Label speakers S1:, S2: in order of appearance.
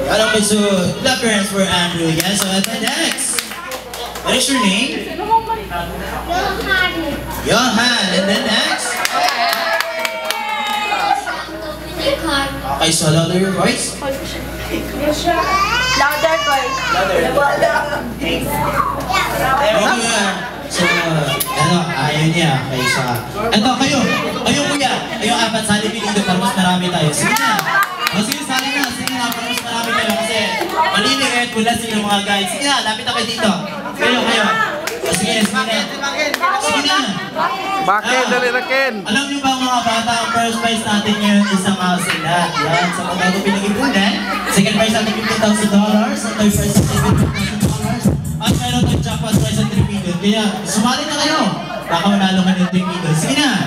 S1: Alam ko, so, clap your hands for Andrew. Yes, so ito next. What is your name? Johan. And then next? Okay, so louder your voice.
S2: Louder voice.
S1: So, ayaw niya. Okay, so, ito, kayo kuya. Kayong apat, sali dito para mas marami tayo. Sige na. Sige, sali na. Sige na, para mas marami tayo. Kasi, malinig at mula sila mga guys. Sige na, lapit na kayo dito. Kayo. Sige na. Sige na.
S3: Bakit? Dali na, Ken.
S1: Alam niyo ba mga bata, ang first prize natin ngayon is ang house nila. Yan, sa pagbago pinag-ipunan. Second prize natin $50,000. Ang third prize natin $50,000. At meron tayong jackpot prize at $3 million. Kaya, sumali na kayo. Baka manalo ka ng $3 million. Sige na.